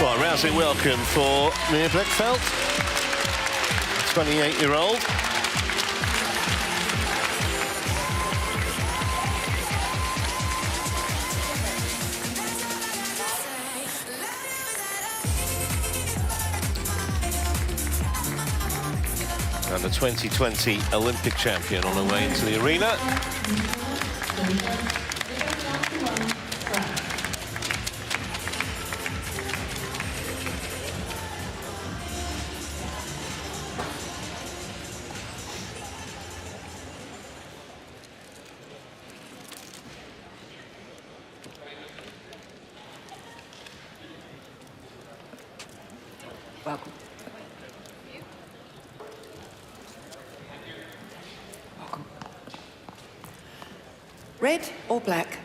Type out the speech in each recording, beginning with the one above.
Well, a rousing welcome for Mia Blichfeldt, 28-year-old. And the 2020 Olympic champion on her way into the arena. Welcome. Welcome. Red or black?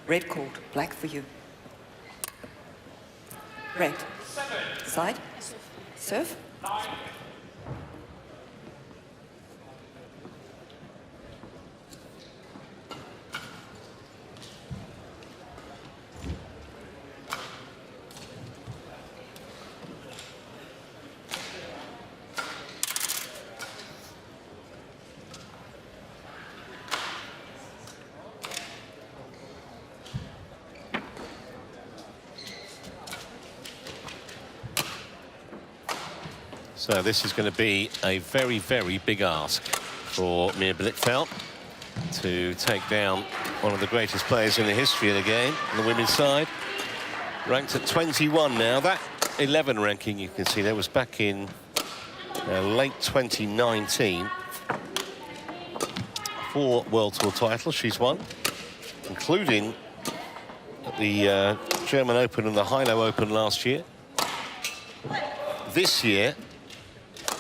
Red called, black for you. Red. Side. Serve. So this is going to be a very, very big ask for Mia Blichfeldt to take down one of the greatest players in the history of the game on the women's side. Ranked at 21 now. That 11 ranking you can see there was back in late 2019. 4 World Tour titles she's won, including the German Open and the Hilo Open last year. This year,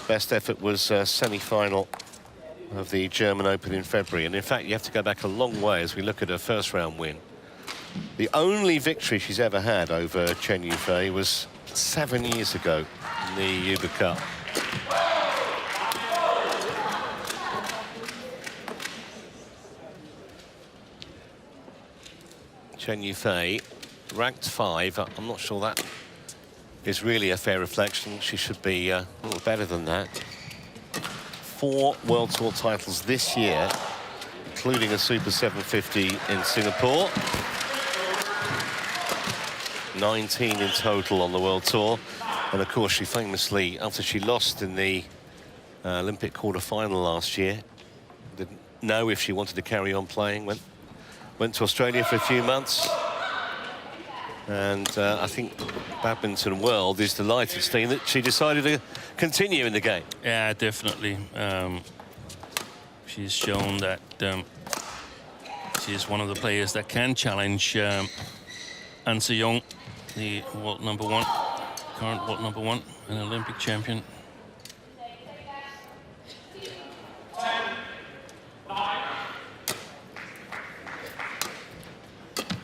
best effort was semi-final of the German Open in February. And in fact, you have to go back a long way as we look at her first round win. The only victory she's ever had over Chen Yu Fei was 7 years ago in the Uber Cup. Chen Yu Fei, ranked 5. I'm not sure that is really a fair reflection. She should be a little better than that. 4 World Tour titles this year, including a Super 750 in Singapore. 19 in total on the World Tour. And of course, she famously, after she lost in the Olympic quarter-final last year, didn't know if she wanted to carry on playing, went to Australia for a few months. And I think Badminton World is delighted, Steen, that she decided to continue in the game. Yeah, definitely. She's shown that she's one of the players that can challenge An Se-young, the world #1, current world #1, an Olympic champion.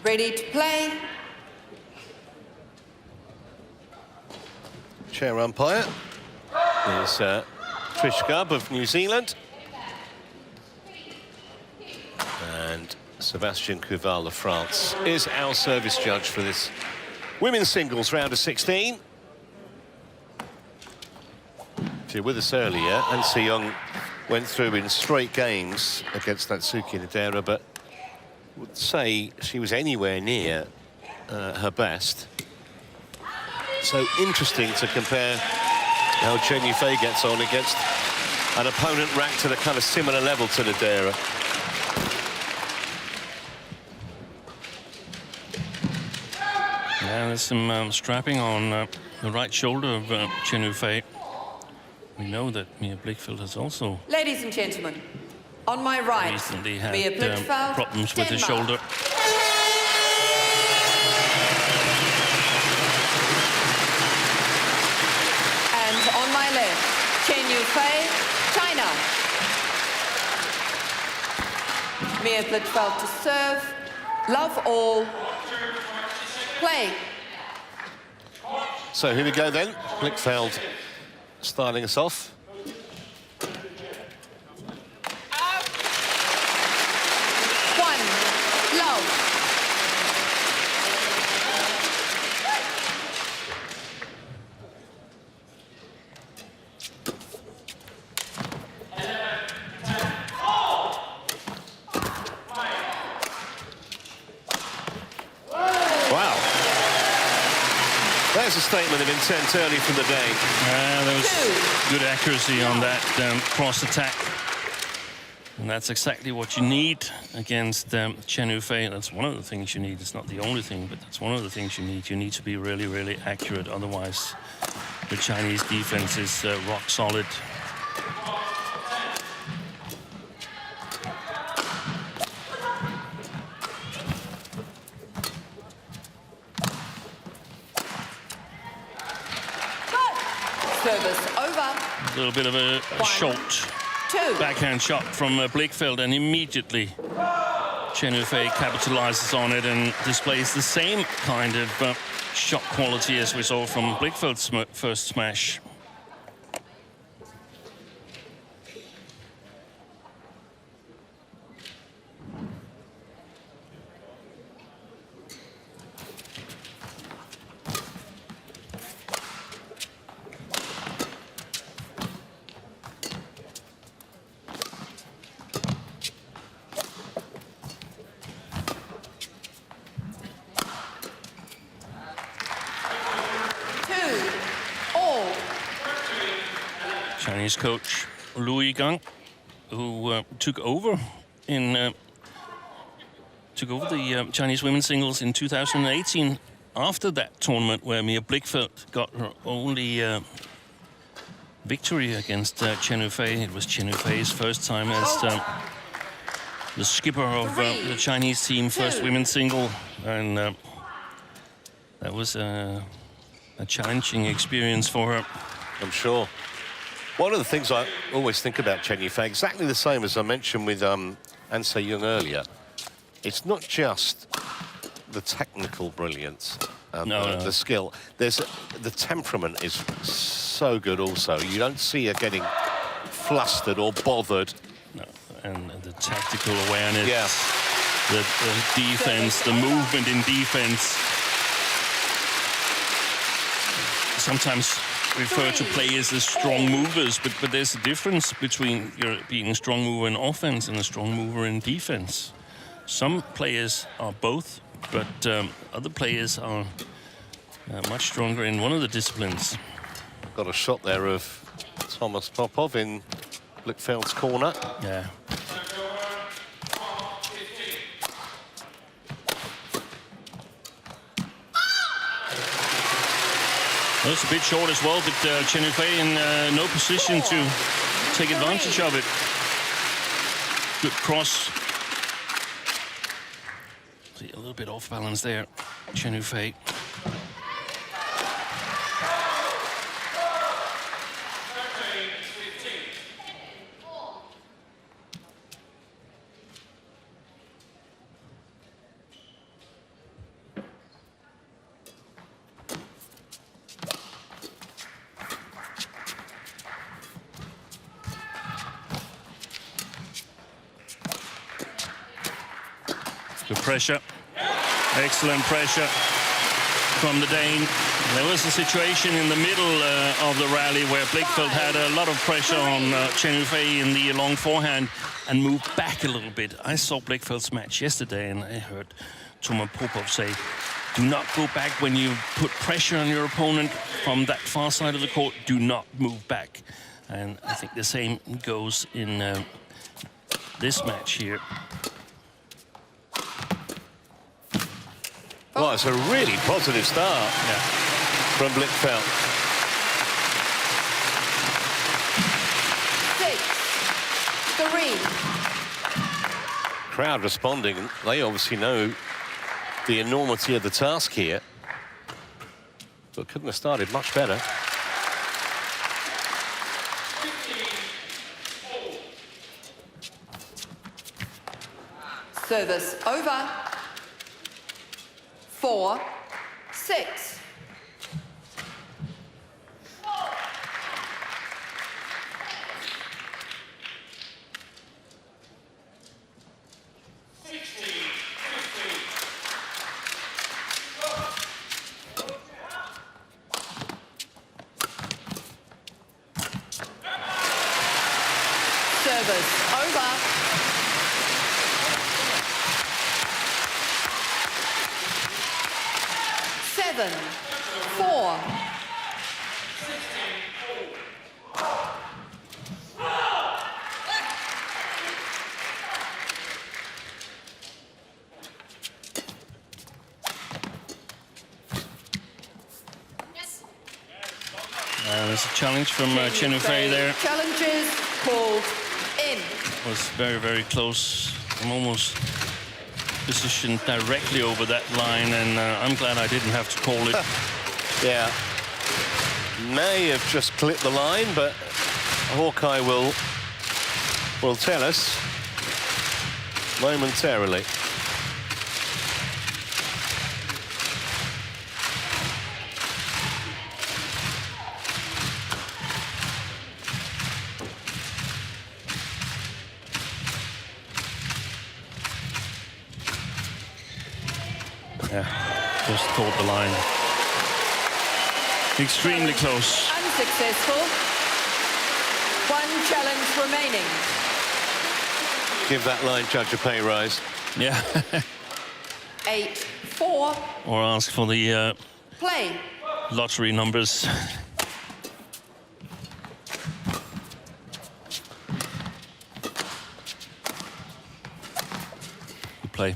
Ready to play. Chair umpire is Trish Gubb of New Zealand. And Sebastian Couval of France is our service judge for this women's singles round of 16. If you're with us earlier, An Se-young went through in straight games against Natsuki Nadera, but would say she was anywhere near her best. So interesting to compare how Chen Yu Fei gets on against an opponent ranked at a kind of similar level to Nadera. Yeah, there's some strapping on the right shoulder of Chen Yu Fei. We know that Mia Blichfeldt has also Ladies and gentlemen, on my right, recently had Mia Blichfeldt, problems with his Denmark. shoulder. And on my left, Chen Yu Fei, China. Mia Blichfeldt to serve. Love all. Play. So here we go then. Blichfeldt starting us off. There's a statement of intent early from the day. There was good accuracy on that cross attack. And that's exactly what you need against Chen Yu Fei. That's one of the things you need. It's not the only thing, but that's one of the things you need. You need to be really, really accurate. Otherwise, the Chinese defense is rock solid. Service over. A little bit of a short backhand shot from Blichfeldt, and immediately Chen Yu Fei capitalizes on it and displays the same kind of shot quality as we saw from Blichfeldt's first smash. Chinese coach Louis Gang, who took over the Chinese women's singles in 2018 after that tournament where Mia Blichfeldt got her only victory against Chen Yu Fei. It was Chen Yu Fei's first time as the skipper of the Chinese team, first women's single, and that was a challenging experience for her. I'm sure. One of the things I always think about Chen Yu Fei, exactly the same as I mentioned with An Se-young earlier, it's not just the technical brilliance and the skill. The temperament is so good also. You don't see her getting flustered or bothered. No, and the tactical awareness, yeah. the defense, the movement in defense. Sometimes refer to players as strong movers, but there's a difference between being a strong mover in offense and a strong mover in defense. Some players are both, but other players are much stronger in one of the disciplines. Got a shot there of Thomas Popov in Blichfeldt's corner. Yeah. Well, it's a bit short as well, but Chen Yu Fei in no position to take advantage of it. Good cross. See, a little bit off balance there, Chen Yu Fei. Good pressure, excellent pressure from the Dane. There was a situation in the middle of the rally where Blichfeldt had a lot of pressure on Chen Yu Fei in the long forehand and moved back a little bit. I saw Blichfeldt's match yesterday and I heard Thomas Popov say, do not go back when you put pressure on your opponent from that far side of the court. Do not move back. And I think the same goes in this match here. Well, it's a really positive start from Blichfeldt. 6-3. Crowd responding. They obviously know the enormity of the task here, but couldn't have started much better. Service over. 4-6. Service over. 7. 4. There's a challenge from Chen Yu Fei there. Challenges called in. Was very, very close. I'm almost positioned directly over that line, and I'm glad I didn't have to call it. Yeah. May have just clipped the line, but Hawkeye will tell us momentarily. Yeah, just caught the line. Extremely close. Unsuccessful. 1 challenge remaining. Give that line judge a pay rise. Yeah. 8-4. Or ask for the Play. lottery numbers. Good play.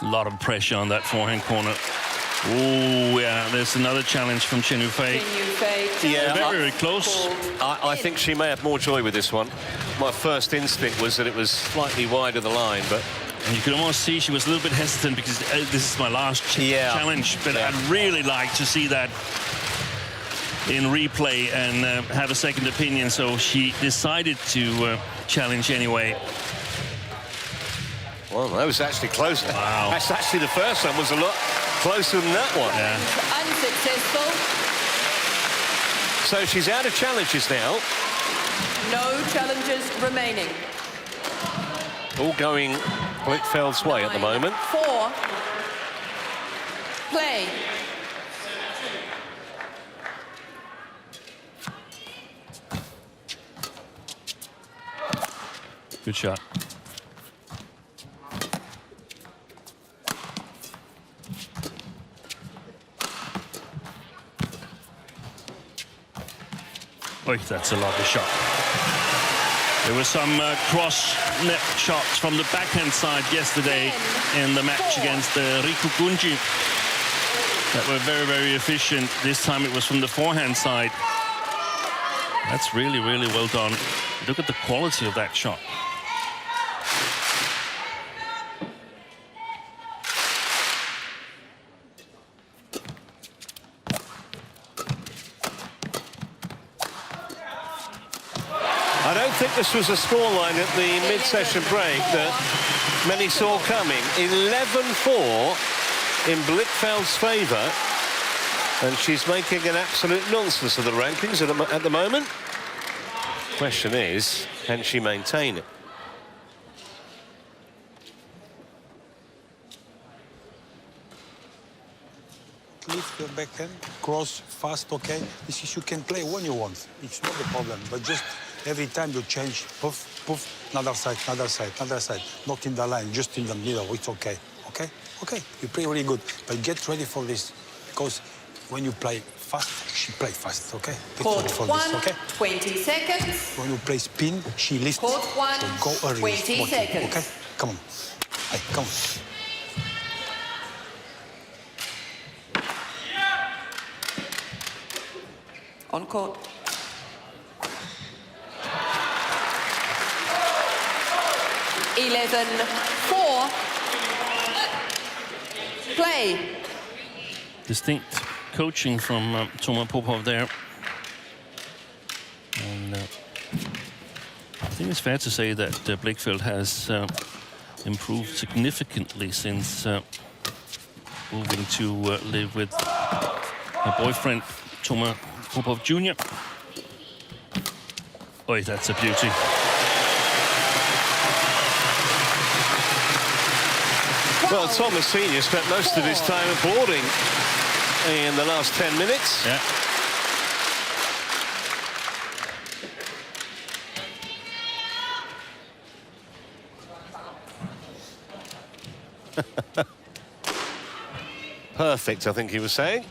A lot of pressure on that forehand corner. Oh, yeah, there's another challenge from Chen Yu Fei. Chen Yu Fei. Yeah, Very, very close. I think she may have more joy with this one. My first instinct was that it was slightly wide of the line, but... And you could almost see she was a little bit hesitant because this is my last challenge. But Yeah. I'd really like to see that in replay and have a second opinion. So she decided to challenge anyway. Well, that was actually close. Wow. That's actually the first one was a lot closer than that one. Yeah. Unsuccessful. So she's out of challenges now. No challenges remaining. All going Blichfeldt's way at the moment. 4. Play. Good shot. Oh, that's a lovely shot. There were some cross net shots from the backhand side yesterday in the match against Riku Gunji that were very, very efficient. This time it was from the forehand side. That's really, really well done. Look at the quality of that shot. I don't think this was a scoreline at the mid-session break that many saw coming. 11-4 in Blichfeldt's favour. And she's making an absolute nonsense of the rankings at the moment. Question is, can she maintain it? Lift your backhand, cross, fast, okay? This is you can play when you want. It's not the problem. But just every time you change, poof, poof, another side, another side, another side. Not in the line, just in the middle. It's okay. Okay? Okay. You play really good. But get ready for this. Because when you play fast, she play fast, okay? Get ready for Court 1, this, okay? 20 seconds. When you play spin, she lifts. Court 1, so go early. 20 seconds. Okay? Come on. Hey, come on. On court. Eleven, 4. Play. Distinct coaching from Toma Popov there. And I think it's fair to say that Blichfeldt has improved significantly since moving to live with her boyfriend, Toma Popov Jr. Oh, that's a beauty. Well, Thomas Senior spent most of his time applauding in the last 10 minutes. Yeah. Perfect, I think he was saying.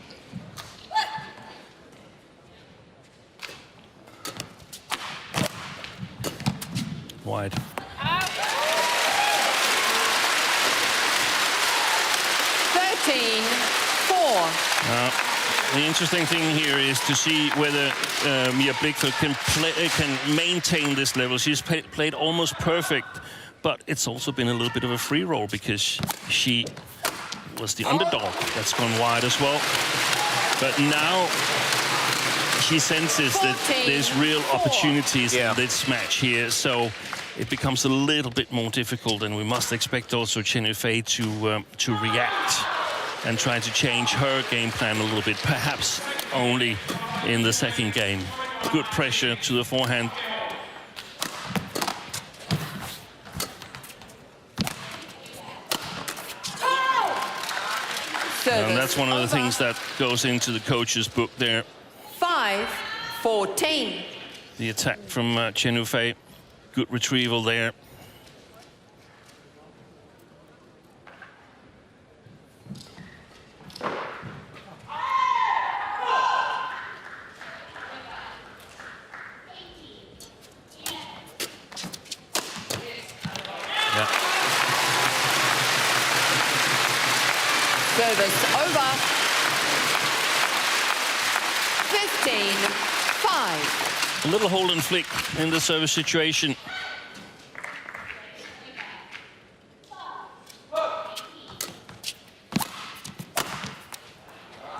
Wide. 13-4. The interesting thing here is to see whether Mia Blichfeldt can maintain this level. She's played almost perfect, but it's also been a little bit of a free roll because she was the underdog. That's gone wide as well. But now she senses that there's real opportunities in this match here, so it becomes a little bit more difficult, and we must expect also Chen Yu Fei to react and try to change her game plan a little bit, perhaps only in the second game. Good pressure to the forehand. And that's one of the things that goes into the coach's book there. 5-14. The attack from Chen Yu Fei. Good retrieval there. Service over. 15-5. A little hold and flick in the service situation.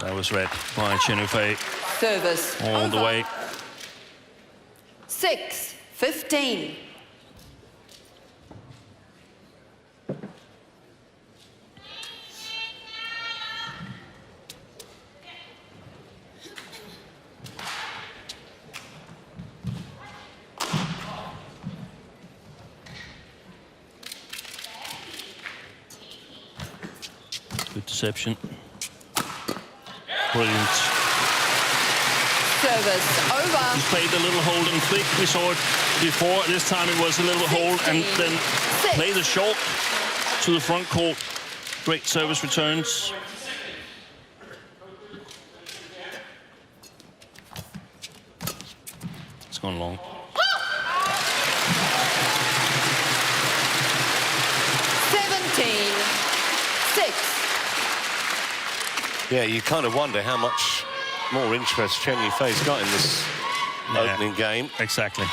That was read by Chen Yu Fei. Service all over. The way. 6-15. Good deception. Brilliant. Service over. He's played a little hold and flick. We saw it before. This time it was a little hold and then play the short to the front court. Great service returns. It's gone long. Yeah, you kind of wonder how much more interest Chen Yu Fei's got in this opening game. Exactly.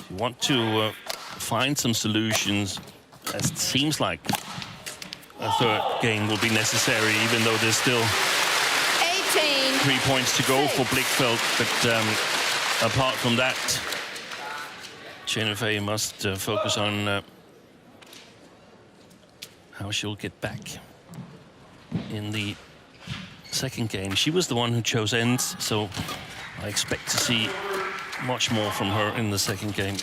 You want to find some solutions. As it seems like a third game will be necessary, even though there's still 3 points to go for Blichfeldt. But apart from that, Chen Yu Fei must focus on how she'll get back in the second game. She was the one who chose ends, so I expect to see much more from her in the second game.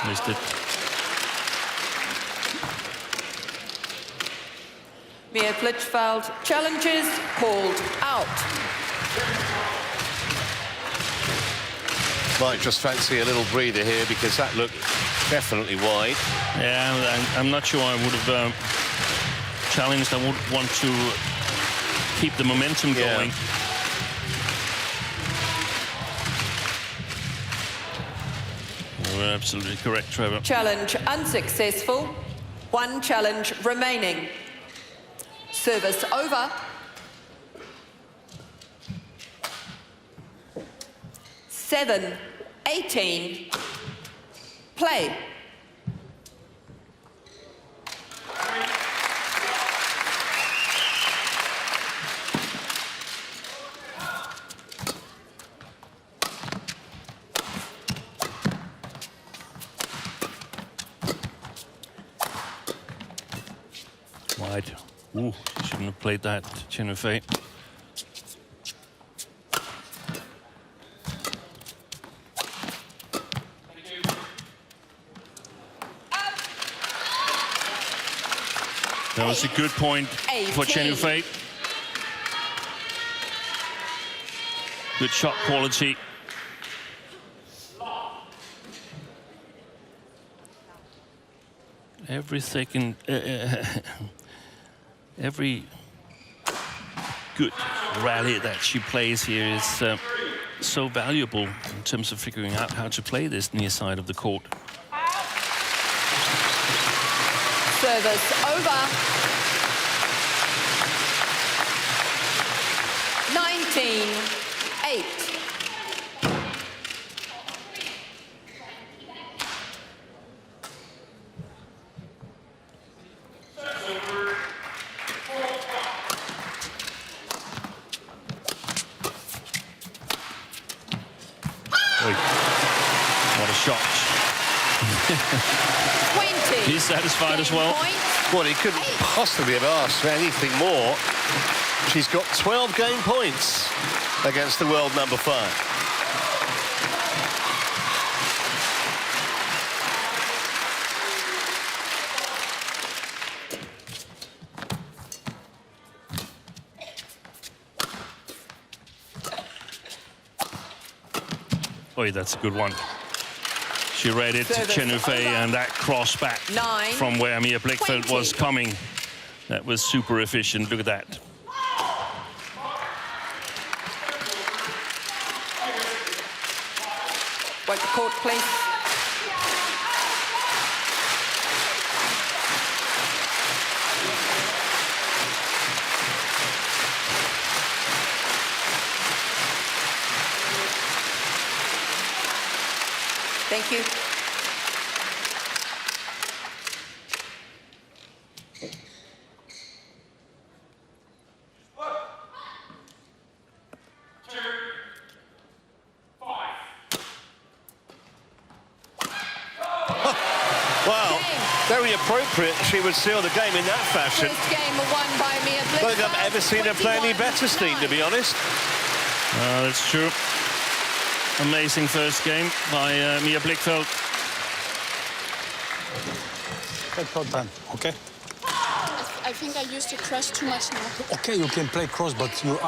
Missed it. Mia Blichfeldt challenges called out. Might just fancy a little breather here because that looked definitely wide. Yeah, I'm not sure I would have challenged. I would want to keep the momentum going. You're absolutely correct, Trevor. Challenge unsuccessful. 1 challenge remaining. Service over. 7-18. Play. Wide. Ooh, shouldn't have played that, Chen Yu Fei. That was a good point for Chen Yu Fei. Good shot quality. Every second, every good rally that she plays here is so valuable in terms of figuring out how to play this near side of the court. Service over. 19-8. What a shot. 20. He's satisfied as well. Well, he couldn't possibly have asked for anything more. She's got 12 game points against the world number 5. Oh, that's a good one. She read it to Chen Yu Fei, and that cross back from where Mia Blichfeldt was coming. That was super efficient. Look at that. Work the court, please. Thank you. Well, very appropriate. She would seal the game in that fashion. First game won by Mia Blichfeldt. I don't think I've ever seen her play any better, Steen, to be honest. That's true. Amazing first game by Mia Blichfeldt. Take your time, okay? I think I used to cross too much now. Okay, you can play cross, but you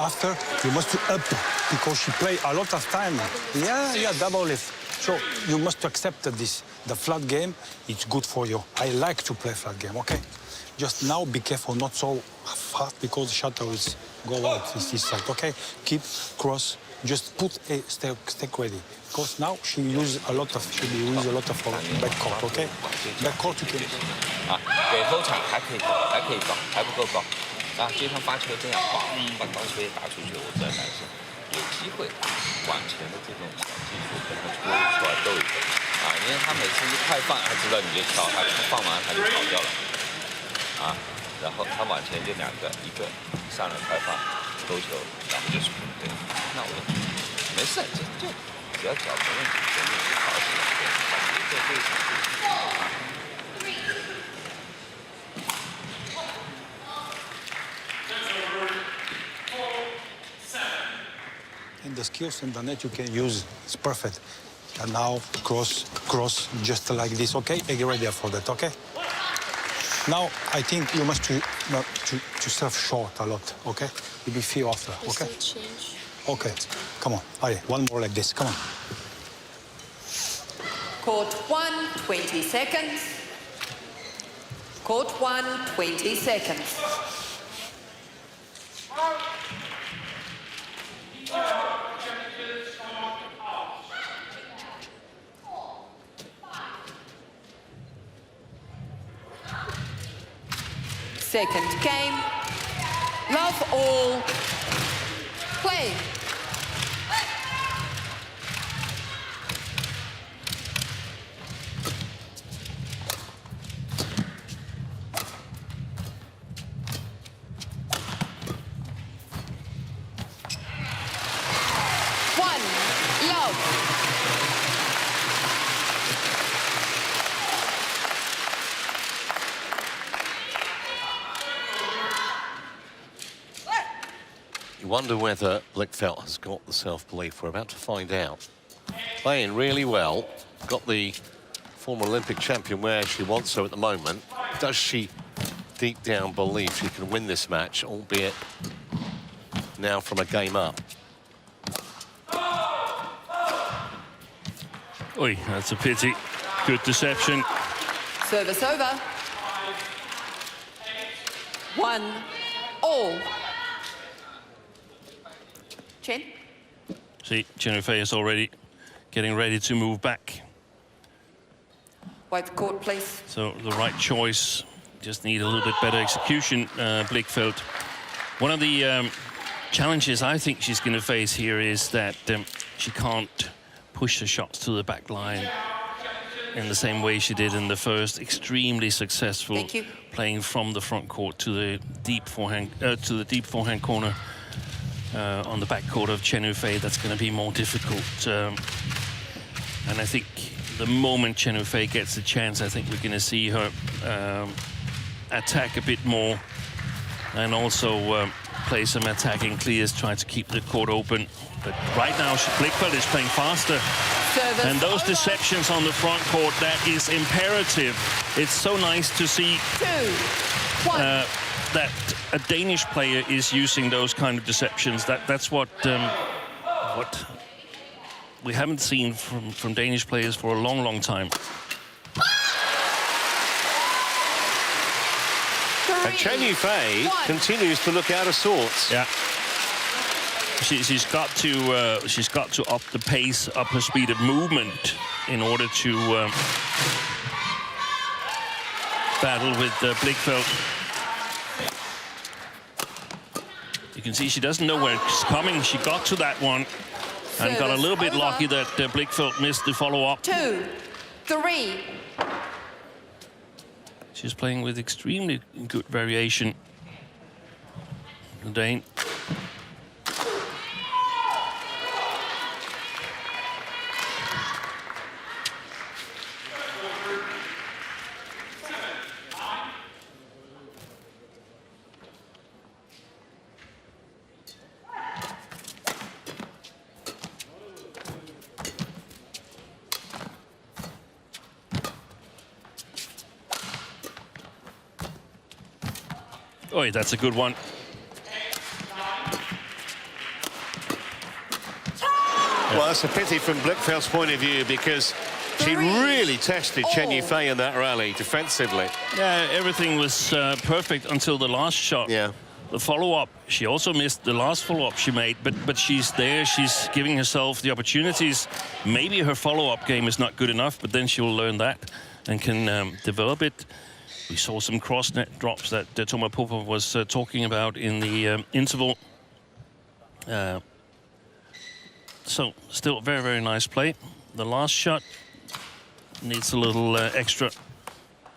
must up because she play a lot of time. Yeah, double lift. So you must accept this. The flat game, it's good for you. I like to play flat game, okay? Just now be careful, not so fast because the shuttle is go out this side, okay? Keep cross, just put a step ready. Because now she use a lot of back court, okay? Back court you can. 给后场还可以高，还可以高，还不够高。就像发球这样，把高球也打出去，我自然还是有机会往前的这种小技术跟他出来斗一斗。因为他每次一快放，他知道你就敲，他放完他就跑掉了。然后他往前就两个，一个上来快放勾球，然后就是平对。那我没事，就只要脚没问题，前面就跑起来，把节奏对上。And the skills in the net you can use, it's perfect. And now cross, just like this, okay? Get ready for that, okay? Now I think you must to serve short a lot, okay? You be fear after, okay? Change. Okay, come on. Allez, one more like this, come on. Court 1, 20 seconds. Court 1, 20 seconds. Second game. Love all. Play. You wonder whether Blichfeldt has got the self-belief. We're about to find out. Playing really well. Got the former Olympic champion where she wants her at the moment. Does she deep down believe she can win this match, albeit now from a game up? Oi, that's a pity. Good deception. Service over. 1-all. Chen. See, Chen Yu Fei is already getting ready to move back. White court, please. So the right choice. Just need a little bit better execution, Blichfeldt. One of the challenges I think she's going to face here is that she can't push the shots to the back line in the same way she did in the first. Extremely successful playing from the front court to the deep forehand corner on the back court of Chen Yu Fei. That's going to be more difficult. And I think the moment Chen Yu Fei gets a chance, I think we're going to see her attack a bit more and also play some attacking clears, try to keep the court open. But right now, Blichfeldt is playing faster. Service And those over. deceptions on the front court, that is imperative. It's so nice to see 2, 1. that a Danish player is using those kind of deceptions. That's what we haven't seen from Danish players for a long, long time. And Chen Yu Fei continues to look out of sorts. Yeah. She's got to up the pace, up her speed of movement in order to battle with Blichfeldt. You can see she doesn't know where it's coming. She got to that one and got a little bit lucky that Blichfeldt missed the follow-up. 2, 3. She's playing with extremely good variation. The Dane. Oh, that's a good one. Well, that's a pity from Blichfeldt's point of view because she really tested Chen Yu Fei in that rally defensively. Yeah, everything was perfect until the last shot. Yeah. The follow-up, she also missed the last follow-up she made, but she's there, she's giving herself the opportunities. Maybe her follow-up game is not good enough, but then she'll learn that and can develop it. We saw some cross-net drops that Thomas Popov was talking about in the interval. So still very, very nice play. The last shot needs a little extra.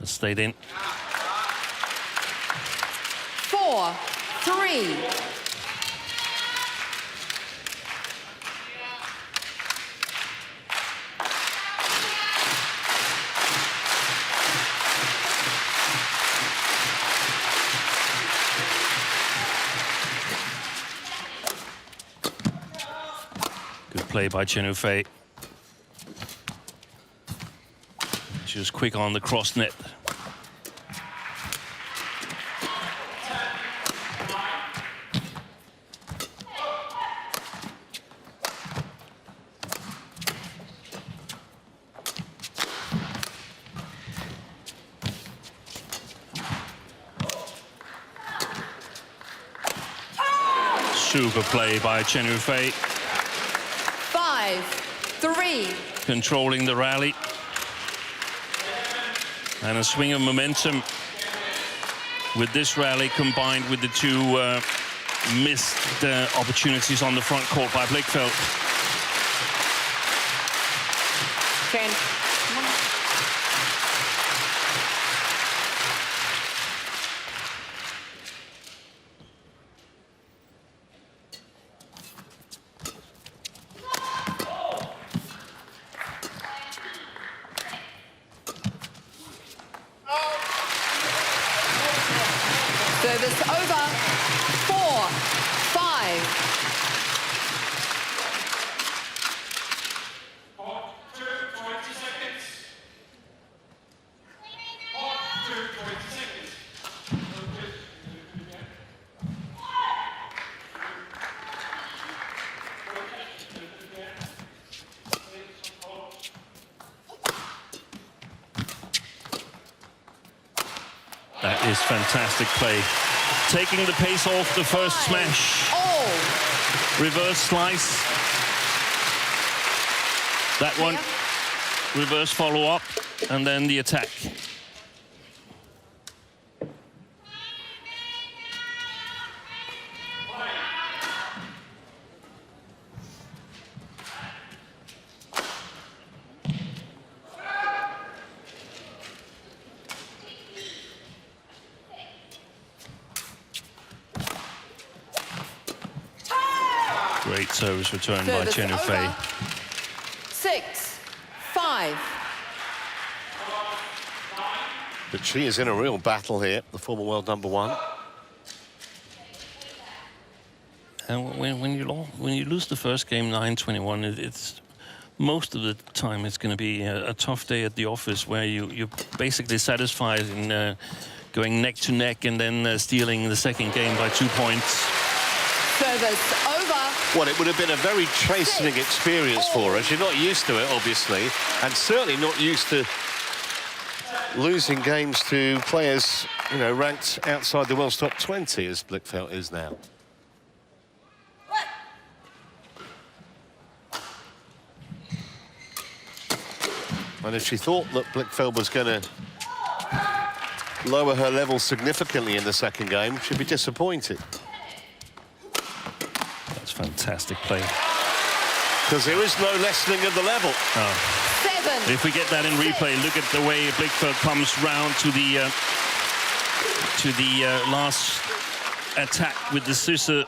It stayed in. 4, 3. Good play by Chen Yu Fei. She was quick on the cross net. Super play by Chen Yu Fei. 5, 3. Controlling the rally. And a swing of momentum with this rally combined with the two missed opportunities on the front court by Blichfeldt. Chen. Service over. 4, 5. That is fantastic play. Taking the pace off the first smash. Oh. reverse slice. That one, reverse follow-up, and then the attack. Great service return by Chen Yu Fei. 6-5. But she is in a real battle here, the former world #1. And when you lose the first game 9-21, it's most of the time it's going to be a tough day at the office where you're basically satisfied in going neck to neck and then stealing the second game by 2 points. Service over. Well, it would have been a very chastening experience for her. She's not used to it, obviously, and certainly not used to losing games to players, you know, ranked outside the world's top 20, as Blichfeldt is now. And if she thought that Blichfeldt was going to lower her level significantly in the second game, she'd be disappointed. That's fantastic play. Because there is no lessening of the level. Oh. 7. If we get that in replay, look at the way Blichfeldt comes round to the last attack with the scissor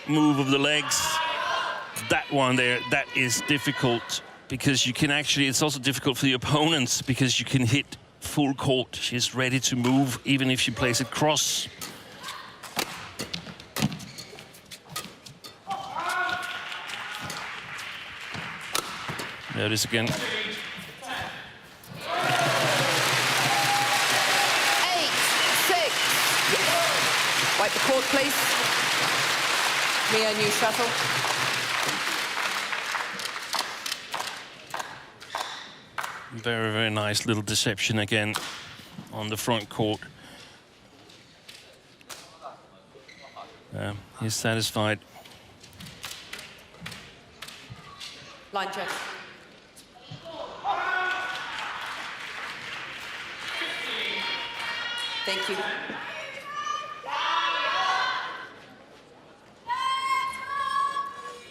move of the legs. That one there, that is difficult because you can actually, it's also difficult for the opponents because you can hit full court. She's ready to move even if she plays it cross. There it is again. 8-6. Wipe the court, please. Mia, new shuttle. Very, very nice little deception again on the front court. He's satisfied. Line check. Thank you.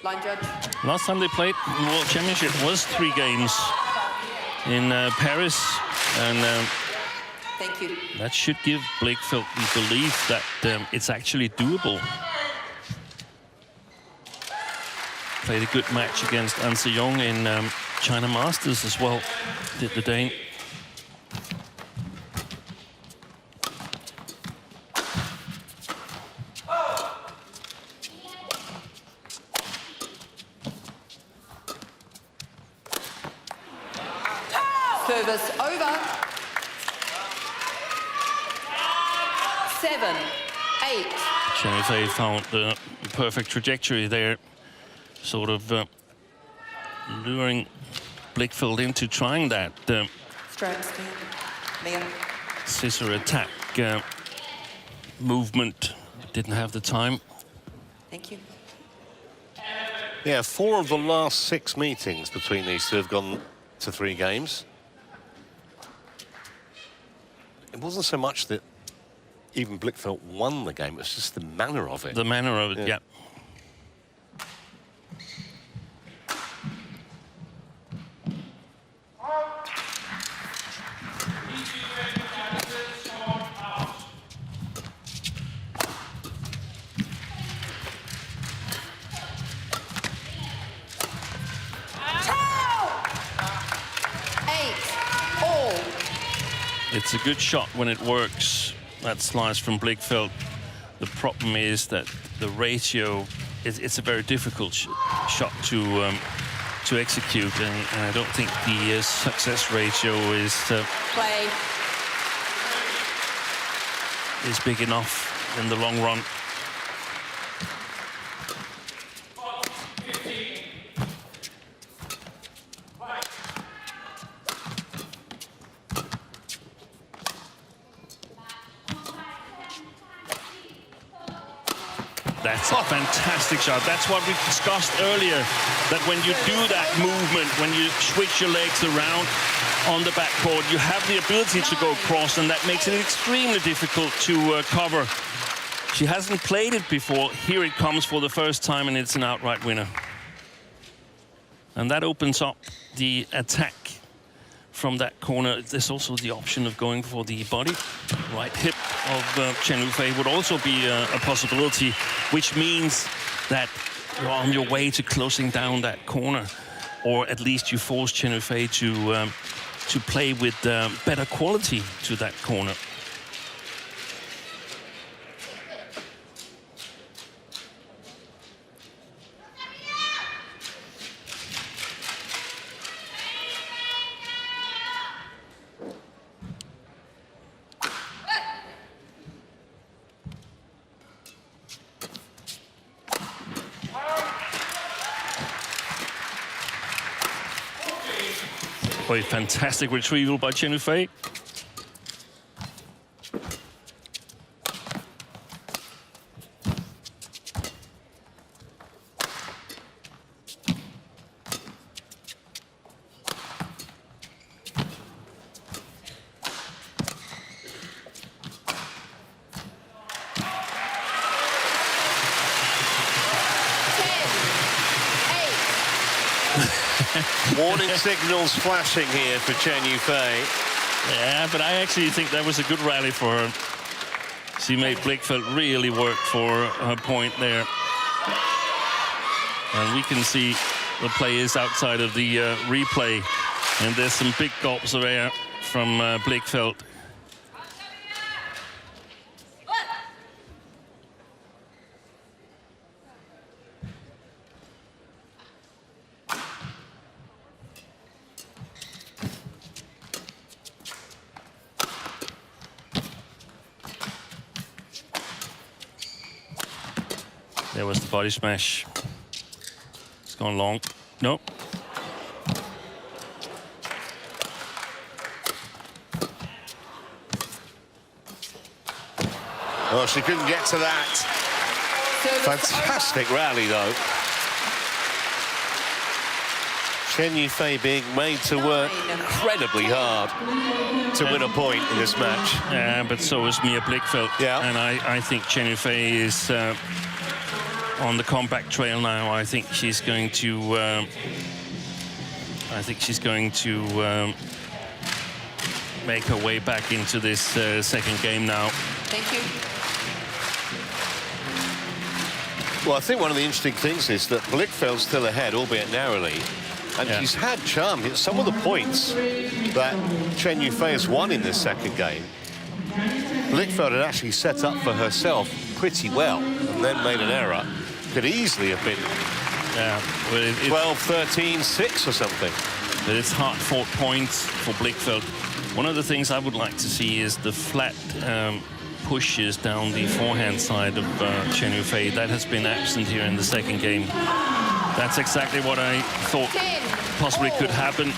Line judge. Last time they played in the World Championship was 3 games in Paris, and Thank you. that should give Blichfeldt the belief that it's actually doable. Played a good match against An Se-young in China Masters as well, did the Dane. Service over. 7-8. Chen Yu Fei found the perfect trajectory there, sort of luring Blichfeldt into trying that Straight stand. Mia. scissor attack movement. Didn't have the time. Thank you. Yeah, 4 of the last 6 meetings between these two have gone to 3 games. It wasn't so much that even Blichfeldt won the game, it was just the manner of it. The manner of it, yeah. It's a good shot when it works, that slice from Blichfeldt. The problem is that the ratio, it's a very difficult shot to execute, and I don't think the success ratio is big enough in the long run. That's a fantastic shot. That's what we discussed earlier, that when you do that movement, when you switch your legs around on the backboard, you have the ability to go cross, and that makes it extremely difficult to cover. She hasn't played it before. Here it comes for the first time, and it's an outright winner. And that opens up the attack from that corner. There's also the option of going for the body. Right hip of Chen Yu Fei would also be a possibility, which means that you're on your way to closing down that corner, or at least you force Chen Yu Fei to play with better quality to that corner. A fantastic retrieval by Chen Yu Fei. Warning signals flashing here for Chen Yu Fei. Yeah, but I actually think that was a good rally for her. She made Blichfeldt really work for her point there. And we can see the players outside of the replay. And there's some big gulps of air from Blichfeldt. There was the body smash. It's gone long. Nope. Oh, she couldn't get to that. Fantastic rally, though. Chen Yu Fei being made to work incredibly hard to win a point in this match. Yeah, but so is Mia Blichfeldt. Yeah. And I think Chen Yu Fei is on the comeback trail now. I think she's going to. Make her way back into this second game now. Thank you. Well, I think one of the interesting things is that Blichfeldt's still ahead, albeit narrowly. And she's had charm. Some of the points that Chen Yu Fei has won in this second game, Blichfeldt had actually set up for herself pretty well and then made an error. Could easily have been 12, 13, 6 or something. But it's hard-fought points for Blichfeldt. One of the things I would like to see is the flat pushes down the forehand side of Chen Yu Fei. That has been absent here in the second game. That's exactly what I thought possibly could happen.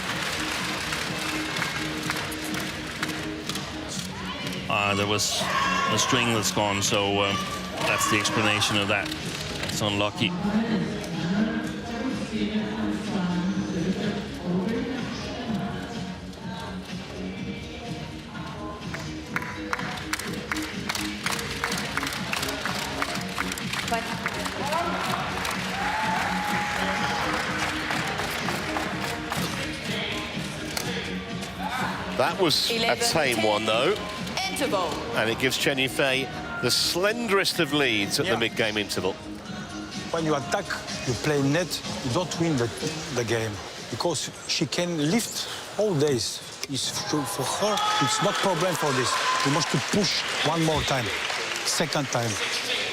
There was a string that's gone, so that's the explanation of that. It's unlucky. That was a tame one, though. Interval. And it gives Chen Yu Fei the slenderest of leads at the mid-game interval. When you attack, you play net, you don't win the game. Because she can lift all days. For her, it's not problem for this. You must push one more time. Second time.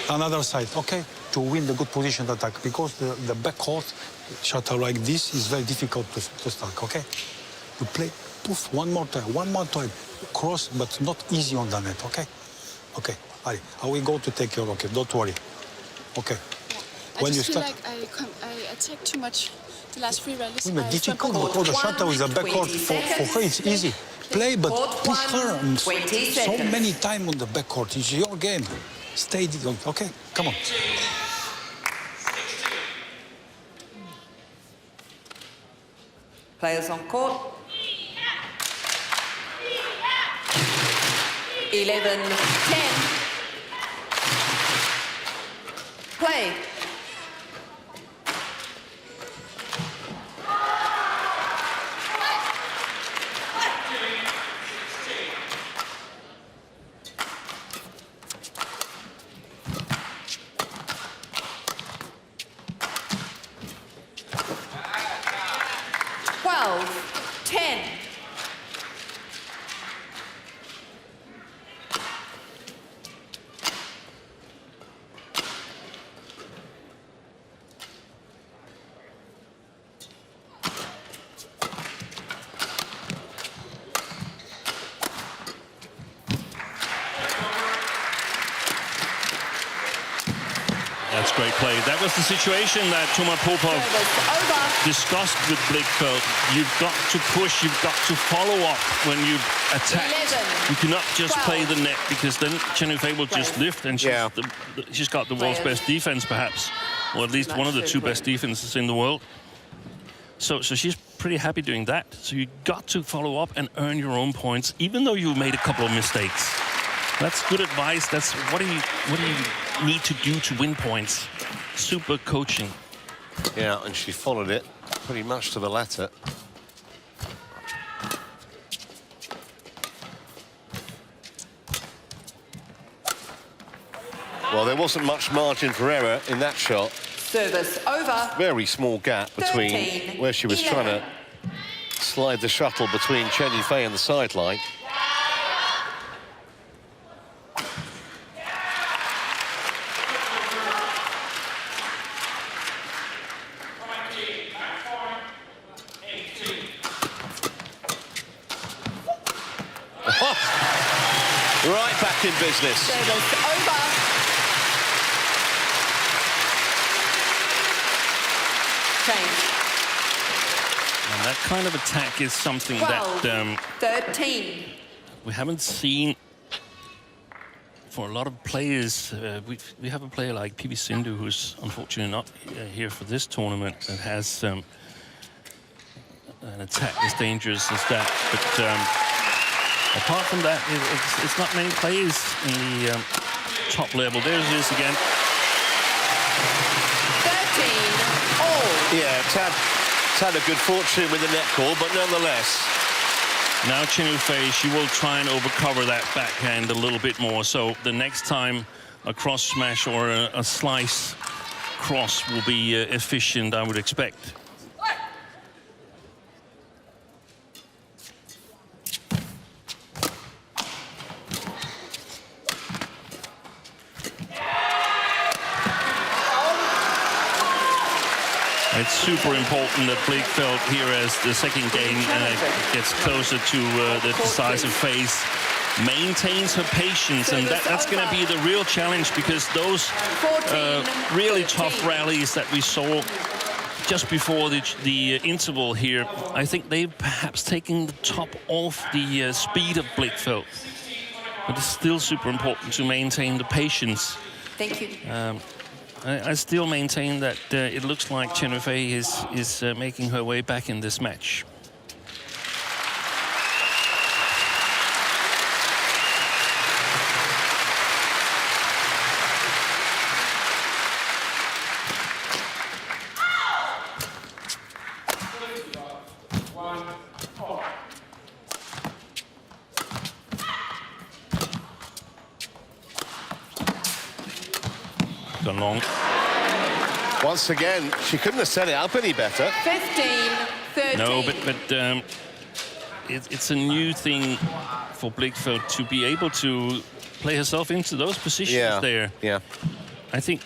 Another side, okay? To win the good position attack. Because the backcourt shot like this is very difficult to start, okay? You play poof one more time. Cross, but not easy on the net, okay? Okay, Ali, I will go to take care, okay? Don't worry. Okay. I just feel like I attack too much the last 3 rallies. It's difficult because the shuttle with the backcourt, for her it's easy. Play, but push her so many times on the backcourt. It's your game. Stay, okay? Come on. Players on court. 11-10. Play. That's great play. That was the situation that Tomáš Popov discussed with Blichfeldt. You've got to push, you've got to follow up when you attack. You cannot just play the net, because then Chen Yu Fei will just lift, and she's got the world's best defense, perhaps, or at least one of the two best defenses in the world. So she's pretty happy doing that. So you got to follow up and earn your own points, even though you made a couple of mistakes. That's good advice. That's what do you need to do to win points. Super coaching. Yeah, and she followed it pretty much to the letter. Well, there wasn't much margin for error in that shot. Service over. Very small gap between where she was trying to slide the shuttle between Chen Yu Fei and the sideline. Right back in business. Service over. Change. And that kind of attack is something 13. we haven't seen for a lot of players. We have a player like PV Sindhu, who's unfortunately not here for this tournament, that has an attack as dangerous as that. But apart from that, it's not many players in the top level. There's this again. 13-all. Yeah, it's had a good fortune with the net call, but nonetheless. Now Chen Yu Fei, she will try and overcover that backhand a little bit more. So the next time a cross smash or a slice cross will be efficient, I would expect. It's super important that Blichfeldt here, as the second game gets closer to the decisive phase, maintains her patience, and that's going to be the real challenge, because those really tough rallies that we saw just before the interval here, I think they've perhaps taken the top off the speed of Blichfeldt. But it's still super important to maintain the patience. Thank you. I still maintain that it looks like Chen Yu Fei is making her way back in this match. Gone long. Once again, she couldn't have set it up any better. 15-13. No, but it's a new thing for Blichfeldt to be able to play herself into those positions there. Yeah. I think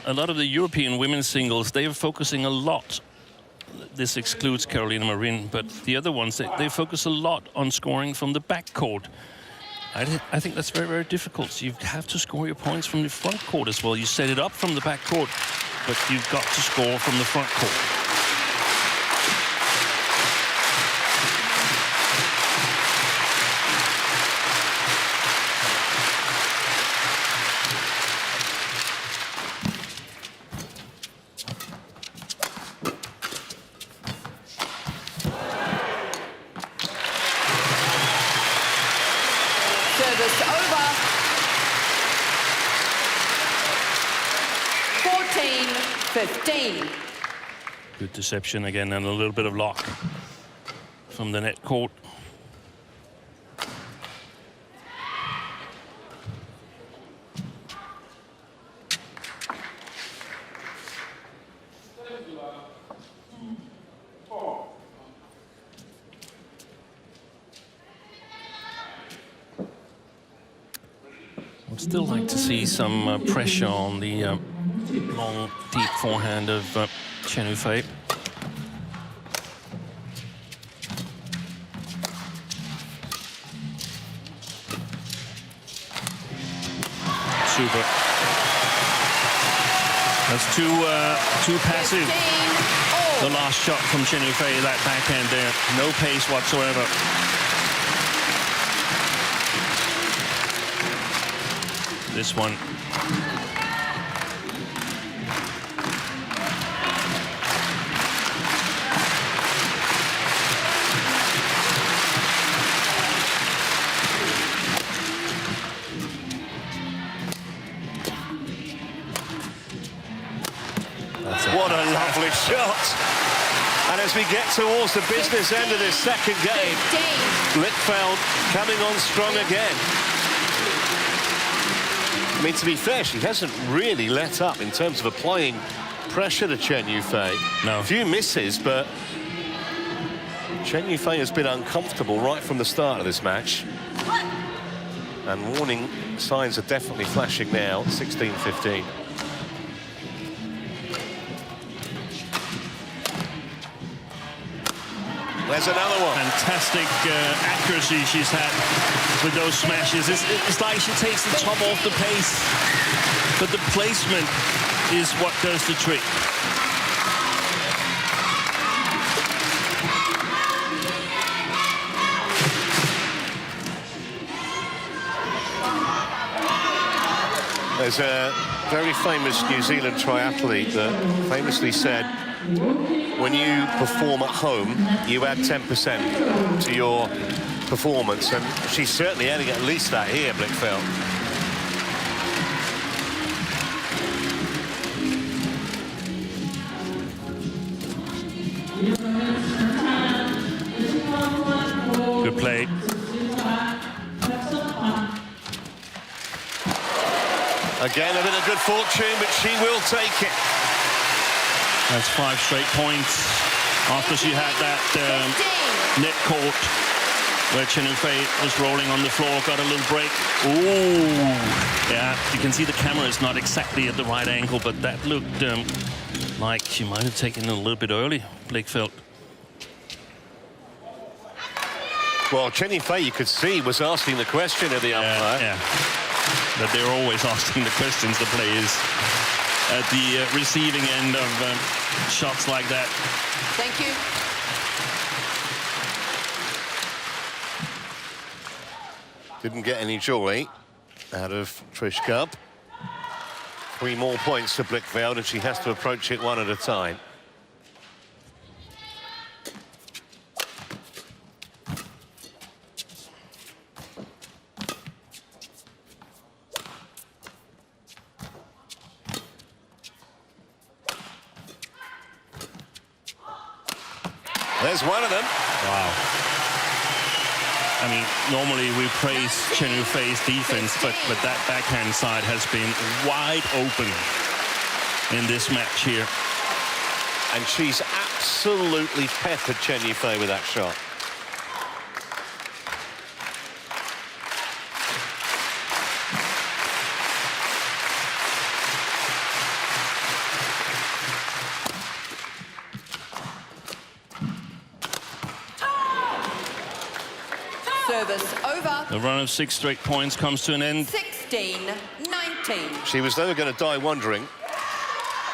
a lot of the European women's singles, they are focusing a lot. This excludes Carolina Marin, but the other ones, they focus a lot on scoring from the back court. I think that's very, very difficult. You have to score your points from the front court as well. You set it up from the back court, but you've got to score from the front court. Service over. 14-15. Good deception again, and a little bit of lock from the net court. I'd still like to see some pressure on the long, deep forehand of Chen Yu Fei. Super. That's too passive. The last shot from Chen Yu Fei, that backhand there, no pace whatsoever. This one. What a lovely shot. And as we get towards the business end of this second game, Blichfeldt coming on strong again. I mean, to be fair, she hasn't really let up in terms of applying pressure to Chen Yu Fei. No. A few misses, but Chen Yu Fei has been uncomfortable right from the start of this match. And warning signs are definitely flashing now, 16-15. There's another one. Fantastic accuracy she's had with those smashes. It's like she takes the top off the pace, but the placement is what does the trick. There's a very famous New Zealand triathlete that famously said, when you perform at home, you add 10% to your performance, and she's certainly adding at least that here, Blichfeldt. Good play. Again, a bit of good fortune, but she will take it. That's 5 straight points after she had that net court where Chen Yu Fei was rolling on the floor, got a little break. Ooh, yeah, you can see the camera is not exactly at the right angle, but that looked like she might have taken it a little bit early, Blichfeldt. Well, Chen Yu Fei, you could see, was asking the question of the umpire. Yeah, but they're always asking the questions, the players, at the receiving end of shots like that. Thank you. Didn't get any joy out of Jyske. 3 more points for Blichfeldt, and she has to approach it one at a time. There's one of them. Wow. I mean, normally we praise Chen Yu Fei's defense, but that backhand side has been wide open in this match here. And she's absolutely peppered Chen Yu Fei with that shot. Service over. The run of 6 straight points comes to an end. 16-19. She was never going to die wondering.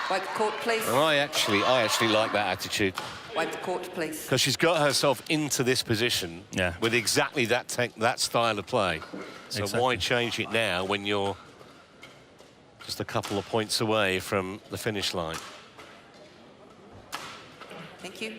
Wipe the court, please. And I actually like that attitude. Wipe the court, please. Because she's got herself into this position with exactly that style of play. So Exactly. why change it now when you're just a couple of points away from the finish line? Thank you.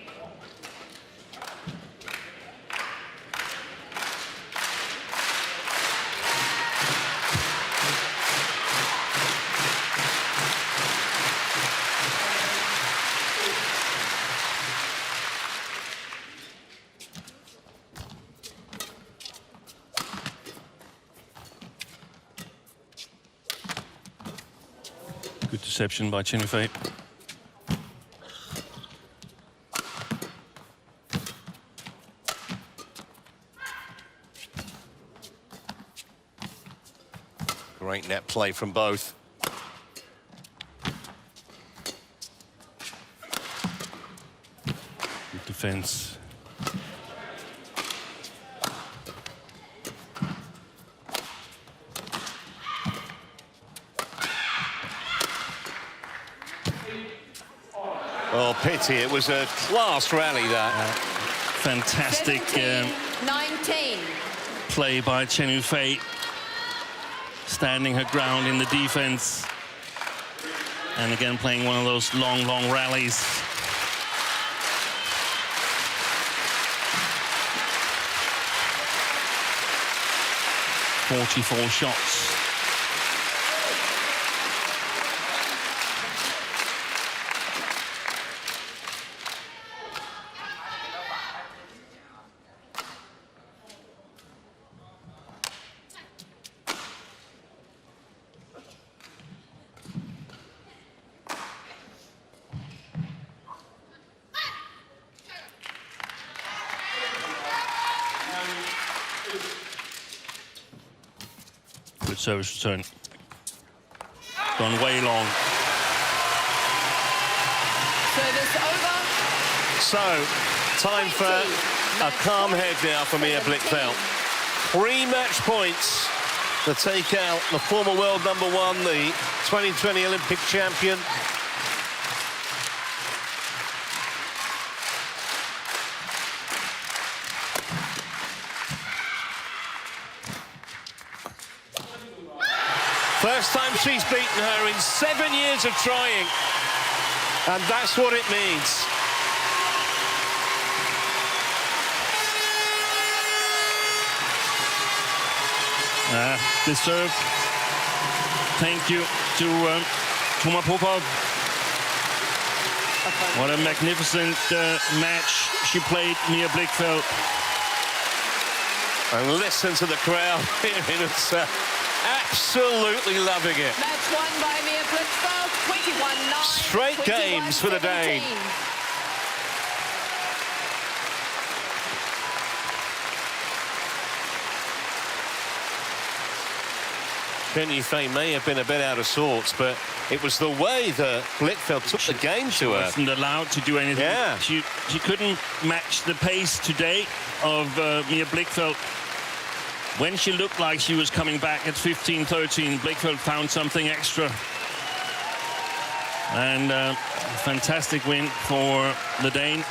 Good deception by Chen Yu Fei. Great net play from both. Good defense. Oh, pity. It was a class rally, that. Fantastic 19. play by Chen Yu Fei. Standing her ground in the defense. And again, playing one of those long rallies. .44 shots. Good service return. Gone way long. Service over. So, time for a calm head now for Mia Blichfeldt. 3 match points to take out the former world #1, the 2020 Olympic champion. First time she's beaten her in 7 years of trying. And that's what it means. Deserved. Thank you to Toma Popov. What a magnificent match she played, Mia Blichfeldt. And listen to the crowd here in Utsa. Absolutely loving it. Match won by Mia Blichfeldt, 21-9. Straight games for the Dane. Chen Yu Fei may have been a bit out of sorts, but it was the way that Blichfeldt took the game to her. She wasn't allowed to do anything. Yeah. She couldn't match the pace today of Mia Blichfeldt. When she looked like she was coming back at 15-13, Blichfeldt found something extra. And fantastic win for the Dane.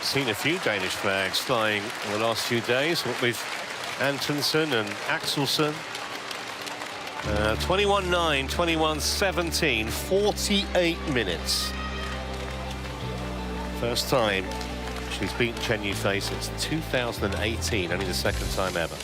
Seen a few Danish flags flying in the last few days with Antonsen and Axelsen. 21-9, 21-17, 48 minutes. First time she's beaten Chen Yu Fei since 2018, only the second time ever.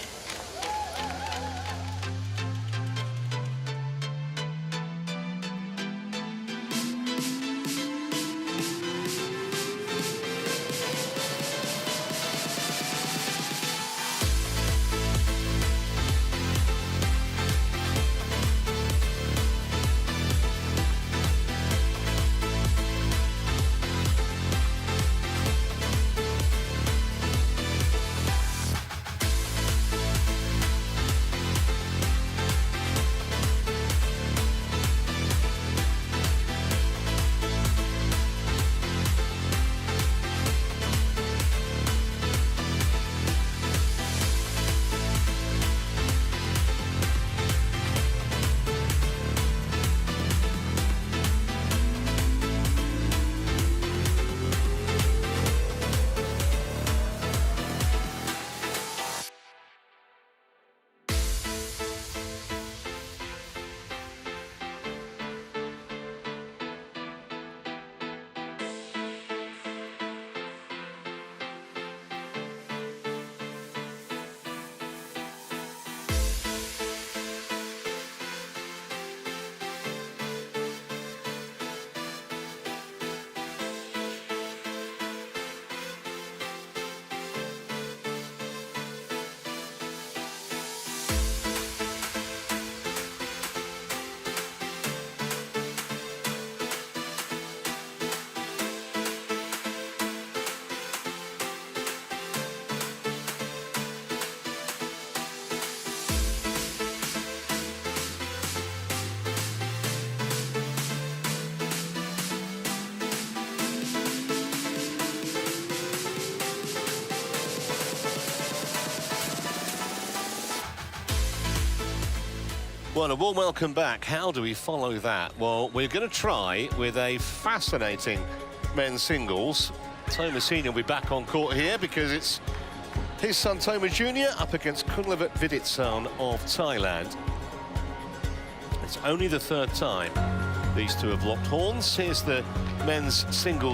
Well, a warm welcome back. How do we follow that? Well, we're going to try with a fascinating men's singles. Thomas Senior will be back on court here because it's his son Thomas Jr. up against Kunlavat Viditson of Thailand. It's only the third time these two have locked horns. Here's the men's singles.